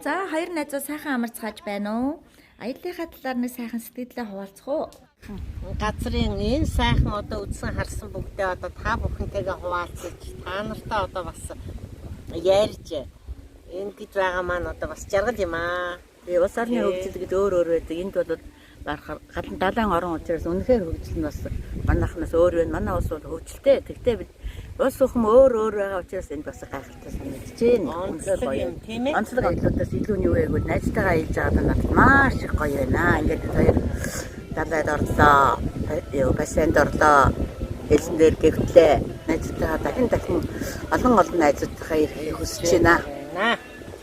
За хоёр найзуу сайхан амарцгааж байна уу? Аяллахаа талаар нэг сайхан сэтгэлдээ хуваалцах уу? Газрын энэ сайхан одоо үзсэн харсан бүгдээ одоо та бүхэнтэйгээ хуваалцаж та нартай одоо бас ярьж ингэж байгаа маань одоо бас жаргал юм аа. Тэгээ улс орны хөгжил гэдэг өөр байдаг. Энд бол гадна далайн орон учраас үнэхээр хөгжил нь бас манайхнаас өөр байна. Манай улс бол хөгжилтэй. Тэгтээ бид улс бүхэн өөр байгаа учраас энэ бас гайхалтай санагдаж байна. Үнэхээр гоё юм тийм ээ. Онцлог аяллуудаас илүү нь юу вэ гэвэл найзтайгаа аялж байгаа надад маш их гоё байна. Ингээд хоёр далайд орлоо. Бассейнд орлоо. Хэлсэн дээр гэвтлээ. Найзтайгаа дахин олон найзуудтайгаа ирэхийг хүсэж байна.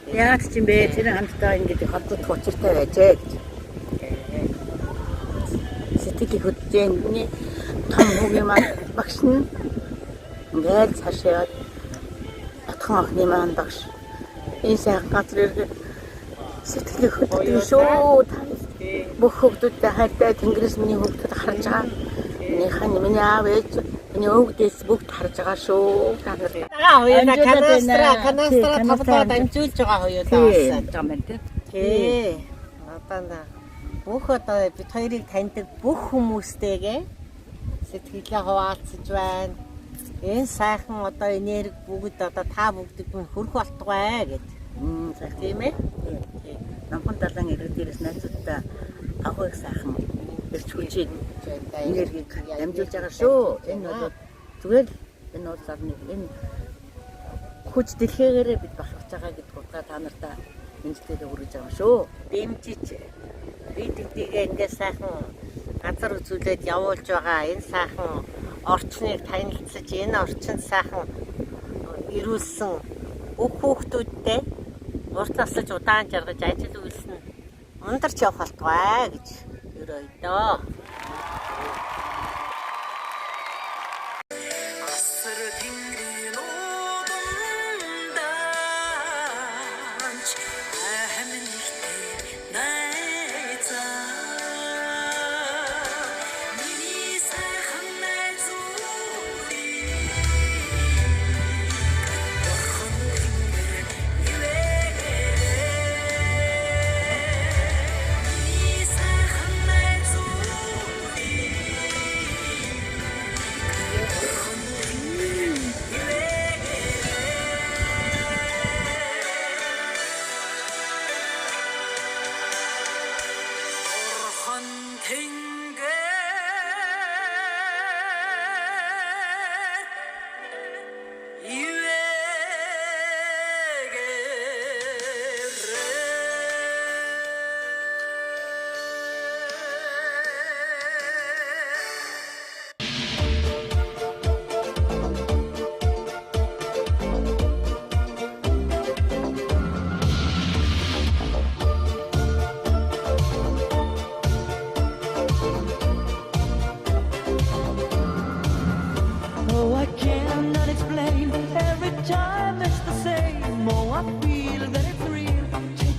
Яагаад ч юм бэ? Тэр хамтдаа ингээд холбогдох учиртай байжээ гэж. Сэтгэл хөдлөлийн том хүүгийн маань багш нь ингээд цаашаа атхан охины маань багш энэ сайхан газар ирэх сэтгэл хөдлөлийн шүү. Бүх хүүхдүүдтэй хайртай тэнгэрээс миний хүүхдүүд харж байгаа. Миний аав ээж миний өвгдөөс бүгд харж байгаа шүү. Канастра тавтаа дамжуулж байгаа хоёулаа байна тийм. Тий. Одоо бүх одоо бид хоёрыг таньдаг бүх хүмүүстэйгээ сэтгэлээ хуваалцаж байна. Энэ сайхан одоо энерги бүгд одоо та бүгдэд минь хөрөх болтугай гэд. Сайхан тийм ээ. Намхан далайн ирэх дээрээс найзуудтай авах сайхан ирч хүчийг энергийг дамжуулж байгаа шүү. Энэ бол зүгээр энэ улс орны энэ хүч дэлхийгээрээ бид бахархаж байгаа гэдг утгаа та нартай эмчилгээгээ хүргэж байгаа шүү. Дэмжиж бидгээ ингээд сайхан газар үзүүлээд явуулж байгаа энэ сайхан орчныг танилцж энэ орчинд сайхан ирүүлсэн бүх хүүхдүүдтэй урт наслаж удаан жаргаж ажил үйлс нь ундарч явах болтугай гэж өрөөдөө.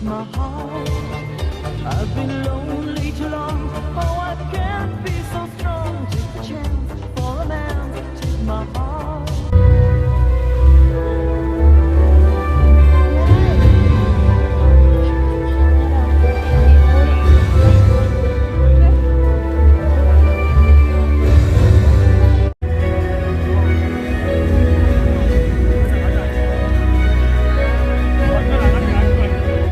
My heart